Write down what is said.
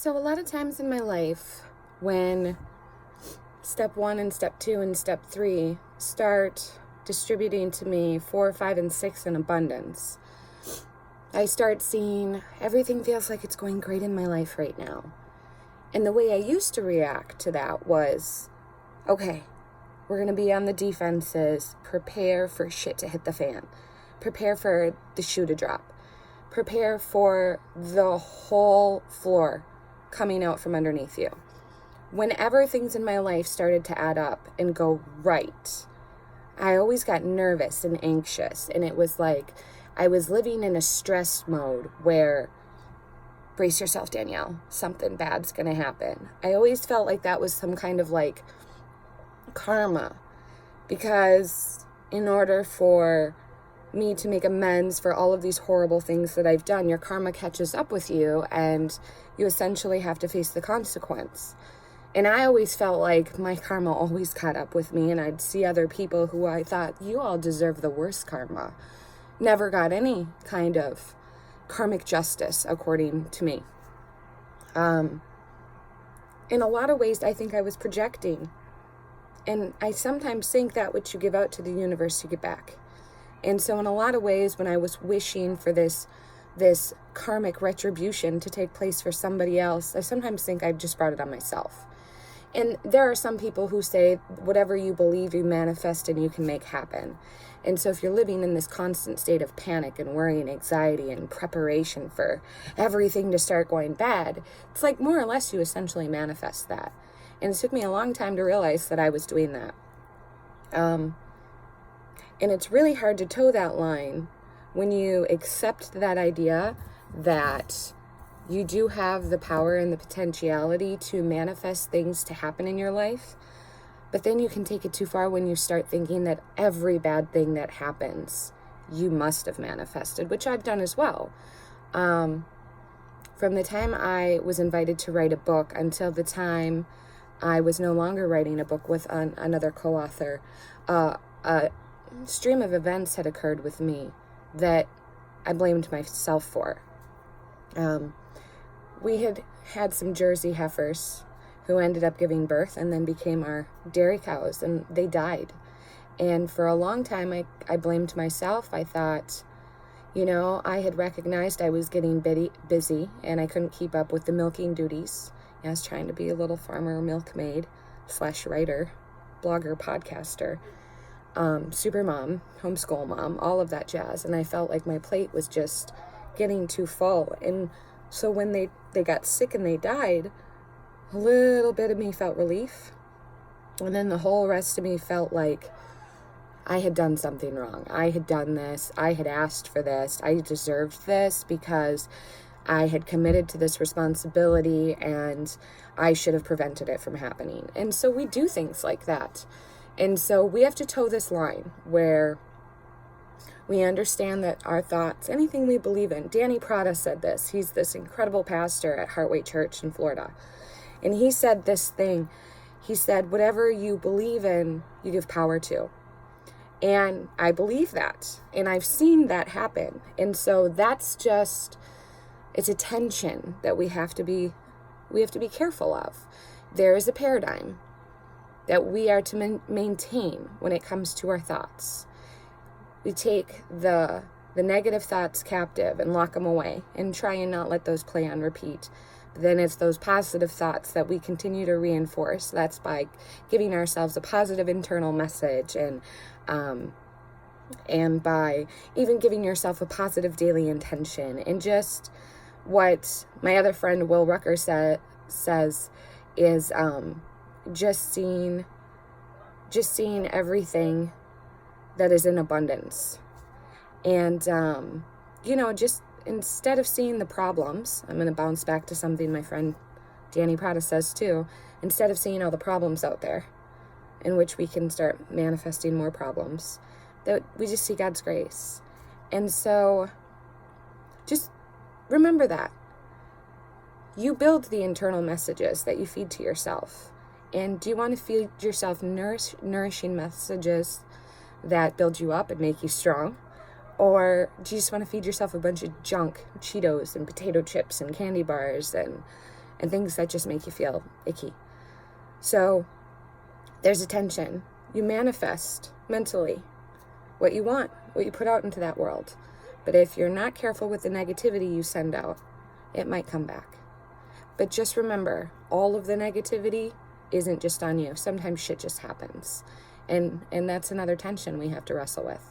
So a lot of times in my life, when step 1 and step 2 and step 3 start distributing to me 4, 5, and 6 in abundance, I start seeing everything feels like it's going great in my life right now. And the way I used to react to that was, okay, we're going to be on the defenses, prepare for shit to hit the fan, prepare for the shoe to drop, prepare for the whole floor coming out from underneath you. Whenever things in my life started to add up and go right, I always got nervous and anxious, and it was like I was living in a stress mode where, brace yourself, Danielle, something bad's gonna happen. I always felt like that was some kind of like karma, because in order for me to make amends for all of these horrible things that I've done, your karma catches up with you and you essentially have to face the consequence. And I always felt like my karma always caught up with me, and I'd see other people who I thought, you all deserve the worst karma, never got any kind of karmic justice, according to me. In a lot of ways, I think I was projecting. And I sometimes think that what you give out to the universe, you get back. And so in a lot of ways, when I was wishing for this karmic retribution to take place for somebody else, I sometimes think I've just brought it on myself. And there are some people who say, whatever you believe, you manifest and you can make happen. And so if you're living in this constant state of panic and worry and anxiety and preparation for everything to start going bad, it's like more or less you essentially manifest that. And it took me a long time to realize that I was doing that. And it's really hard to toe that line when you accept that idea that you do have the power and the potentiality to manifest things to happen in your life. But then you can take it too far when you start thinking that every bad thing that happens, you must have manifested, which I've done as well. From the time I was invited to write a book until the time I was no longer writing a book with another co-author, a stream of events had occurred with me that I blamed myself for. We had some Jersey heifers who ended up giving birth and then became our dairy cows, and they died. And for a long time, I blamed myself. I thought, I had recognized I was getting busy and I couldn't keep up with the milking duties. I was trying to be a little farmer milkmaid / writer, blogger, podcaster, super mom, homeschool mom, all of that jazz. And I felt like my plate was just getting too full. And so when they got sick and they died, a little bit of me felt relief. And then the whole rest of me felt like I had done something wrong. I had done this. I had asked for this. I deserved this because I had committed to this responsibility and I should have prevented it from happening. And so we do things like that. And so we have to toe this line where we understand that our thoughts, anything we believe in. Danny Prada said this. He's this incredible pastor at Heartway Church in Florida. And he said this thing. He said, whatever you believe in, you give power to. And I believe that. And I've seen that happen. And so that's just, it's a tension that we have to be careful of. There is a paradigm that we are to maintain when it comes to our thoughts. We take the negative thoughts captive and lock them away and try and not let those play on repeat. But then it's those positive thoughts that we continue to reinforce. That's by giving ourselves a positive internal message and by even giving yourself a positive daily intention. And just what my other friend Will Rucker says is just seeing everything that is in abundance. And, just instead of seeing the problems, I'm going to bounce back to something my friend Danny Prada says too, instead of seeing all the problems out there in which we can start manifesting more problems, that we just see God's grace. And so just remember that. You build the internal messages that you feed to yourself. And do you want to feed yourself nourishing messages that build you up and make you strong? Or do you just want to feed yourself a bunch of junk, Cheetos and potato chips and candy bars and and things that just make you feel icky. So there's a tension. You manifest mentally what you want, what you put out into that world. But if you're not careful with the negativity you send out, it might come back. But just remember, all of the negativity isn't just on you. Sometimes shit just happens. And that's another tension we have to wrestle with.